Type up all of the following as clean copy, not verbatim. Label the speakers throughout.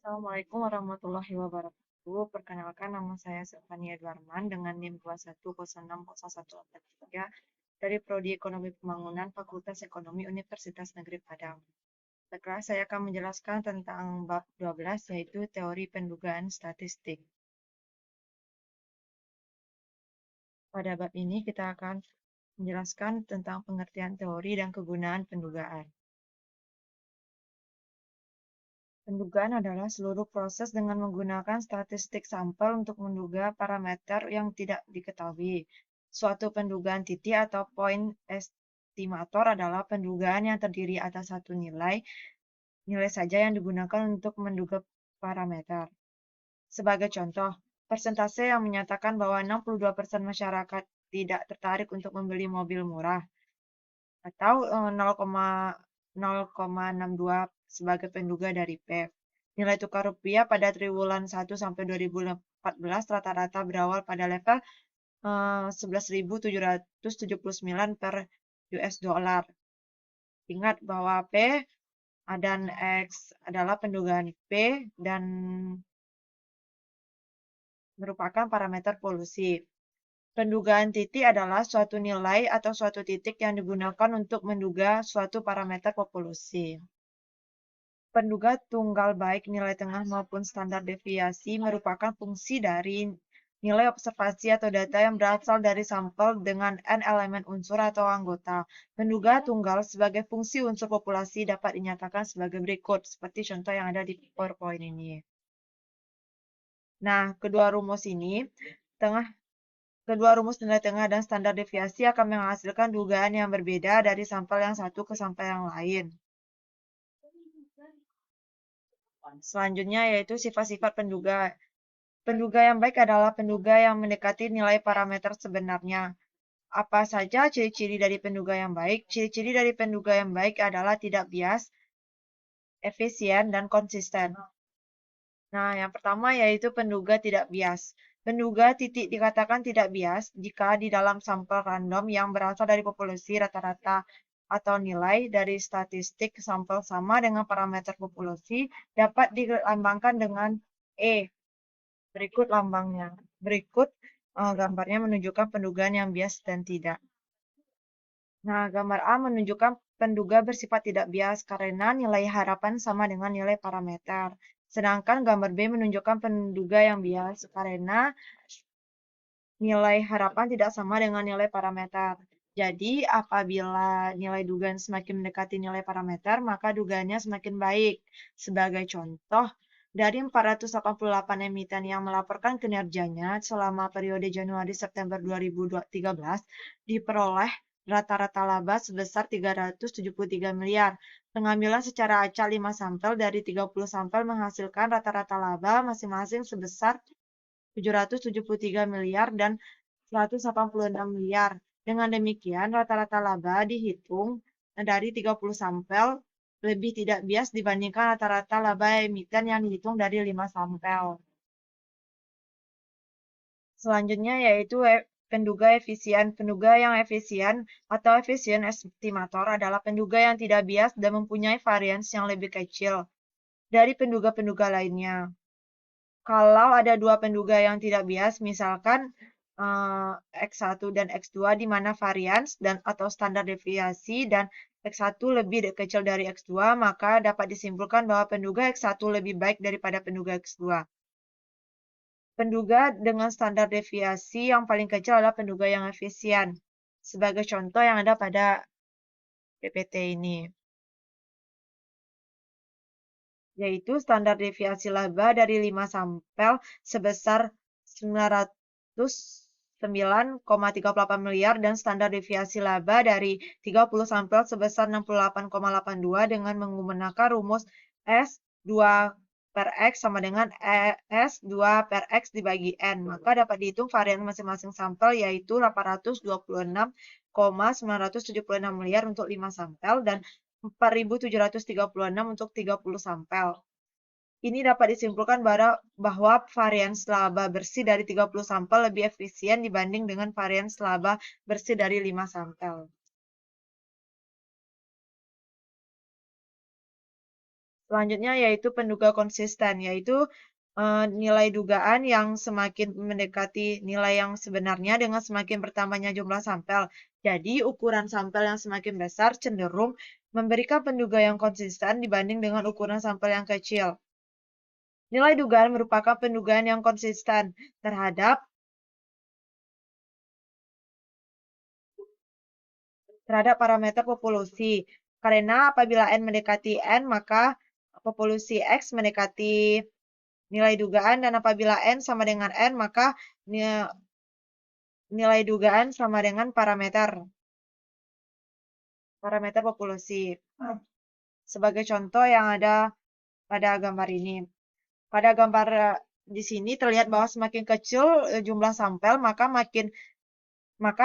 Speaker 1: Assalamualaikum warahmatullahi wabarakatuh. Perkenalkan, nama saya Stefania Edwarman dengan NIM 21060143 dari Prodi Ekonomi Pembangunan Fakultas Ekonomi Universitas Negeri Padang. Baiklah, saya akan menjelaskan tentang bab 12 yaitu teori pendugaan statistik. Pada bab ini kita akan menjelaskan tentang pengertian teori dan kegunaan pendugaan. Pendugaan adalah seluruh proses dengan menggunakan statistik sampel untuk menduga parameter yang tidak diketahui. Suatu pendugaan titik atau point estimator adalah pendugaan yang terdiri atas satu nilai saja yang digunakan untuk menduga parameter. Sebagai contoh, persentase yang menyatakan bahwa 62% masyarakat tidak tertarik untuk membeli mobil murah, atau 0,62 sebagai penduga dari P. Nilai tukar rupiah pada triwulan 1 sampai 2014 rata-rata berawal pada level 11.779 per US dollar. Ingat bahwa P dan X adalah pendugaan P dan merupakan parameter polusi. Pendugaan titik adalah suatu nilai atau suatu titik yang digunakan untuk menduga suatu parameter polusi. Penduga tunggal baik nilai tengah maupun standar deviasi merupakan fungsi dari nilai observasi atau data yang berasal dari sampel dengan n elemen unsur atau anggota. Penduga tunggal sebagai fungsi unsur populasi dapat dinyatakan sebagai berikut, seperti contoh yang ada di PowerPoint ini. Nah, kedua rumus nilai tengah dan standar deviasi akan menghasilkan dugaan yang berbeda dari sampel yang satu ke sampel yang lain. Selanjutnya yaitu sifat-sifat penduga. Penduga yang baik adalah penduga yang mendekati nilai parameter sebenarnya. Apa saja ciri-ciri dari penduga yang baik? Ciri-ciri dari penduga yang baik adalah tidak bias, efisien, dan konsisten. Nah, yang pertama yaitu penduga tidak bias. Penduga titik dikatakan tidak bias jika di dalam sampel random yang berasal dari populasi rata-rata atau nilai dari statistik sampel sama dengan parameter populasi dapat dilambangkan dengan E. Berikut lambangnya. Berikut gambarnya menunjukkan pendugaan yang bias dan tidak. Nah, gambar A menunjukkan penduga bersifat tidak bias karena nilai harapan sama dengan nilai parameter. Sedangkan gambar B menunjukkan penduga yang bias karena nilai harapan tidak sama dengan nilai parameter. Jadi, apabila nilai dugaan semakin mendekati nilai parameter, maka dugaannya semakin baik. Sebagai contoh, dari 488 emiten yang melaporkan kinerjanya selama periode Januari-September 2013, diperoleh rata-rata laba sebesar 373 miliar. Pengambilan secara acak 5 sampel dari 30 sampel menghasilkan rata-rata laba masing-masing sebesar 773 miliar dan 186 miliar. Dengan demikian, rata-rata laba dihitung dari 30 sampel lebih tidak bias dibandingkan rata-rata laba emiten yang dihitung dari 5 sampel. Selanjutnya yaitu penduga efisien. Penduga yang efisien atau efisien estimator adalah penduga yang tidak bias dan mempunyai varians yang lebih kecil dari penduga-penduga lainnya. Kalau ada dua penduga yang tidak bias, misalkan X1 dan X2 di mana varians dan atau standar deviasi dan X1 lebih kecil dari X2, maka dapat disimpulkan bahwa penduga X1 lebih baik daripada penduga X2. Penduga dengan standar deviasi yang paling kecil adalah penduga yang efisien. Sebagai contoh yang ada pada PPT ini. Yaitu standar deviasi laba dari 5 sampel sebesar 909,38 miliar dan standar deviasi laba dari 30 sampel sebesar 68,82 dengan menggunakan rumus S2 per X sama dengan S2 per X dibagi N. Maka dapat dihitung varian masing-masing sampel yaitu 826,976 miliar untuk 5 sampel dan 4.736 untuk 30 sampel. Ini dapat disimpulkan bahwa varians laba bersih dari 30 sampel lebih efisien dibanding dengan varians laba bersih dari 5 sampel. Selanjutnya yaitu penduga konsisten, yaitu nilai dugaan yang semakin mendekati nilai yang sebenarnya dengan semakin bertambahnya jumlah sampel. Jadi, ukuran sampel yang semakin besar cenderung memberikan penduga yang konsisten dibanding dengan ukuran sampel yang kecil. Nilai dugaan merupakan pendugaan yang konsisten terhadap parameter populasi. Karena apabila N mendekati N, maka populasi X mendekati nilai dugaan, dan apabila N sama dengan N, maka nilai dugaan sama dengan parameter populasi. Sebagai contoh yang ada pada gambar ini. Pada gambar di sini terlihat bahwa semakin kecil jumlah sampel, maka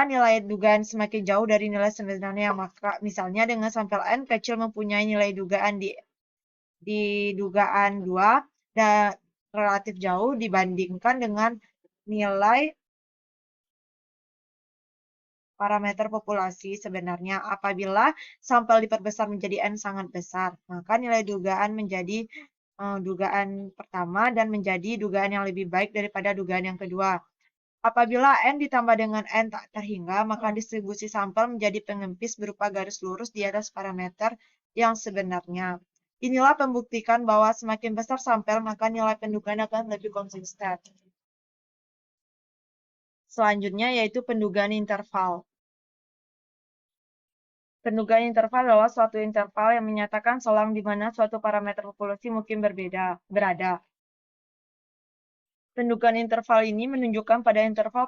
Speaker 1: nilai dugaan semakin jauh dari nilai sebenarnya. Maka misalnya dengan sampel N kecil mempunyai nilai dugaan di dugaan 2 dan relatif jauh dibandingkan dengan nilai parameter populasi sebenarnya. Apabila sampel diperbesar menjadi N sangat besar, maka nilai dugaan menjadi dugaan pertama dan menjadi dugaan yang lebih baik daripada dugaan yang kedua. Apabila N ditambah dengan N tak terhingga, maka distribusi sampel menjadi pengempis berupa garis lurus di atas parameter yang sebenarnya. Inilah pembuktikan bahwa semakin besar sampel, maka nilai pendugaan akan lebih konsisten. Selanjutnya yaitu pendugaan interval. Pendugaan interval adalah suatu interval yang menyatakan selang di mana suatu parameter populasi mungkin berada. Pendugaan interval ini menunjukkan pada interval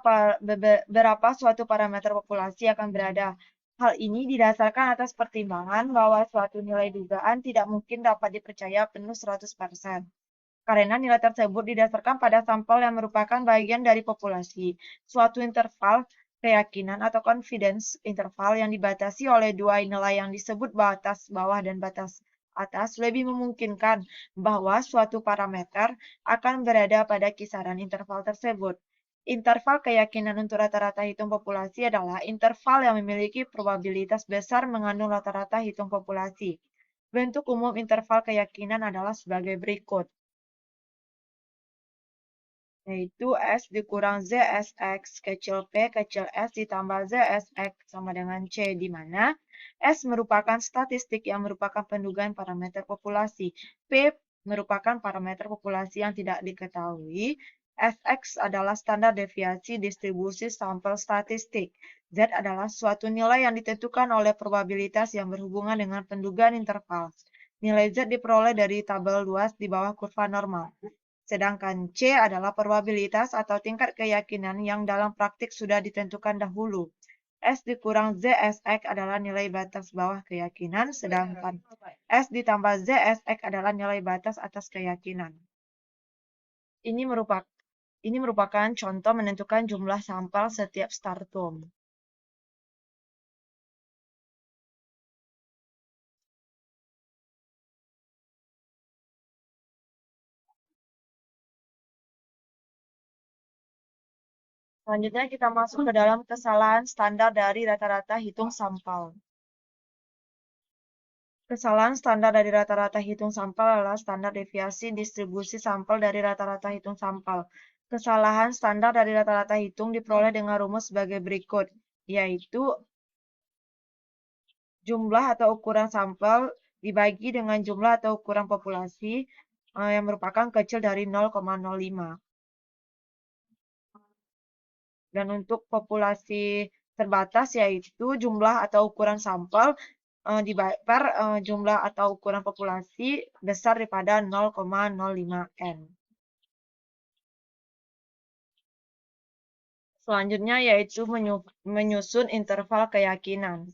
Speaker 1: berapa suatu parameter populasi akan berada. Hal ini didasarkan atas pertimbangan bahwa suatu nilai dugaan tidak mungkin dapat dipercaya penuh 100%. Karena nilai tersebut didasarkan pada sampel yang merupakan bagian dari populasi. Suatu interval keyakinan atau confidence interval yang dibatasi oleh dua nilai yang disebut batas bawah dan batas atas lebih memungkinkan bahwa suatu parameter akan berada pada kisaran interval tersebut. Interval keyakinan untuk rata-rata hitung populasi adalah interval yang memiliki probabilitas besar mengandung rata-rata hitung populasi. Bentuk umum interval keyakinan adalah sebagai berikut, yaitu S dikurang ZSX kecil P kecil S ditambah ZSX sama dengan C, di mana S merupakan statistik yang merupakan pendugaan parameter populasi. P merupakan parameter populasi yang tidak diketahui. Sx adalah standar deviasi distribusi sampel statistik. Z adalah suatu nilai yang ditentukan oleh probabilitas yang berhubungan dengan pendugaan interval. Nilai Z diperoleh dari tabel luas di bawah kurva normal. Sedangkan C adalah probabilitas atau tingkat keyakinan yang dalam praktik sudah ditentukan dahulu. S dikurang ZSX adalah nilai batas bawah keyakinan, sedangkan S ditambah ZSX adalah nilai batas atas keyakinan. Ini merupakan contoh menentukan jumlah sampel setiap startum. Selanjutnya kita masuk ke dalam kesalahan standar dari rata-rata hitung sampel. Kesalahan standar dari rata-rata hitung sampel adalah standar deviasi distribusi sampel dari rata-rata hitung sampel. Kesalahan standar dari rata-rata hitung diperoleh dengan rumus sebagai berikut, yaitu jumlah atau ukuran sampel dibagi dengan jumlah atau ukuran populasi yang merupakan kecil dari 0,05. Dan untuk populasi terbatas yaitu jumlah atau ukuran sampel per jumlah atau ukuran populasi besar daripada 0,05 N. Selanjutnya yaitu menyusun interval keyakinan.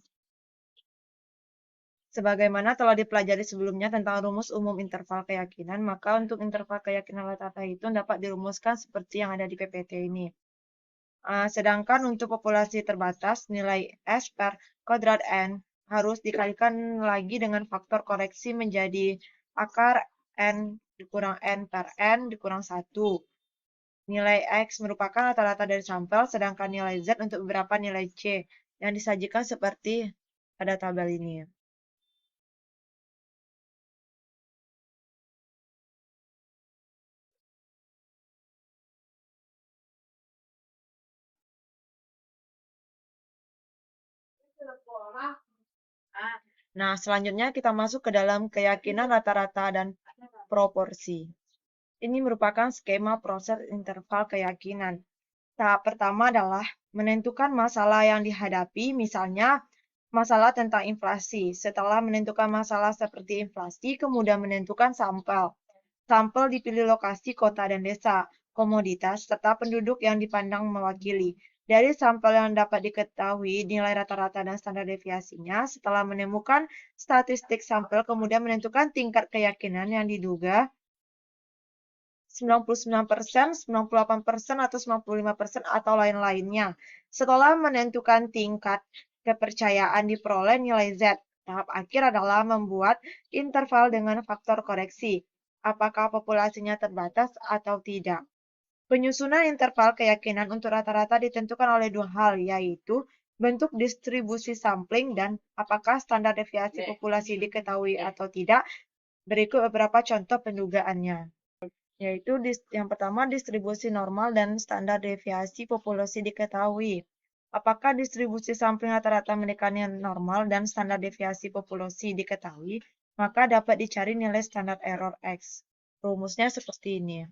Speaker 1: Sebagaimana telah dipelajari sebelumnya tentang rumus umum interval keyakinan, maka untuk interval keyakinan rata-rata itu dapat dirumuskan seperti yang ada di PPT ini. Sedangkan untuk populasi terbatas, nilai S per kuadrat N harus dikalikan lagi dengan faktor koreksi menjadi akar N dikurang N per N dikurang 1. Nilai X merupakan rata-rata dari sampel, sedangkan nilai Z untuk beberapa nilai C yang disajikan seperti pada tabel ini. Nah, selanjutnya kita masuk ke dalam keyakinan rata-rata dan proporsi. Ini merupakan skema proses interval keyakinan. Tahap pertama adalah menentukan masalah yang dihadapi, misalnya masalah tentang inflasi. Setelah menentukan masalah seperti inflasi, kemudian menentukan sampel. Sampel dipilih lokasi kota dan desa, komoditas, serta penduduk yang dipandang mewakili. Dari sampel yang dapat diketahui nilai rata-rata dan standar deviasinya, setelah menemukan statistik sampel, kemudian menentukan tingkat keyakinan yang diduga 99%, 98%, atau 95%, atau lain-lainnya. Setelah menentukan tingkat kepercayaan diperoleh nilai Z. Tahap akhir adalah membuat interval dengan faktor koreksi. Apakah populasinya terbatas atau tidak? Penyusunan interval keyakinan untuk rata-rata ditentukan oleh dua hal, yaitu bentuk distribusi sampling dan apakah standar deviasi populasi diketahui atau tidak. Berikut beberapa contoh pendugaannya, yaitu yang pertama distribusi normal dan standar deviasi populasi diketahui. Apakah distribusi sampling rata-rata mendekati normal dan standar deviasi populasi diketahui, maka dapat dicari nilai standar error X. Rumusnya seperti ini.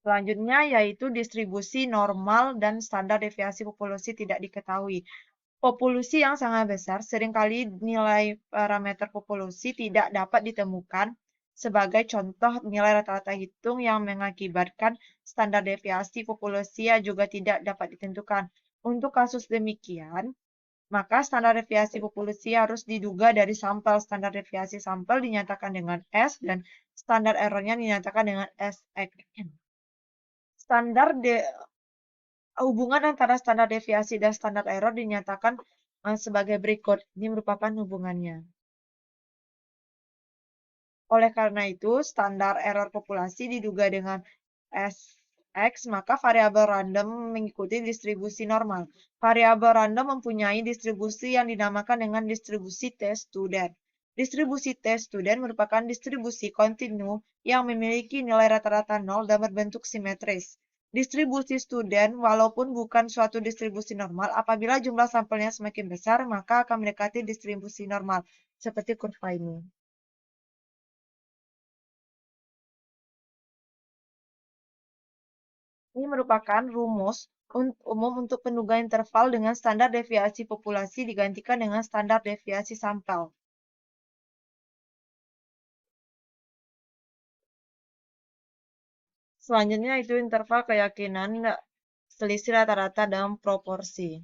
Speaker 1: Selanjutnya yaitu distribusi normal dan standar deviasi populasi tidak diketahui. Populasi yang sangat besar, seringkali nilai parameter populasi tidak dapat ditemukan. Sebagai contoh, nilai rata-rata hitung yang mengakibatkan standar deviasi populasi juga tidak dapat ditentukan. Untuk kasus demikian, maka standar deviasi populasi harus diduga dari sampel. Standar deviasi sampel dinyatakan dengan S dan standar errornya dinyatakan dengan SX. Hubungan antara standar deviasi dan standar error dinyatakan sebagai berikut. Ini merupakan hubungannya. Oleh karena itu, standar error populasi diduga dengan SX, maka variabel random mengikuti distribusi normal. Variabel random mempunyai distribusi yang dinamakan dengan distribusi T-student. Distribusi T-student merupakan distribusi kontinu yang memiliki nilai rata-rata 0 dan berbentuk simetris. Distribusi student, walaupun bukan suatu distribusi normal, apabila jumlah sampelnya semakin besar, maka akan mendekati distribusi normal, seperti kurva ini. Ini merupakan rumus umum untuk penduga interval dengan standar deviasi populasi digantikan dengan standar deviasi sampel. Selanjutnya itu interval keyakinan selisih rata-rata dalam proporsi.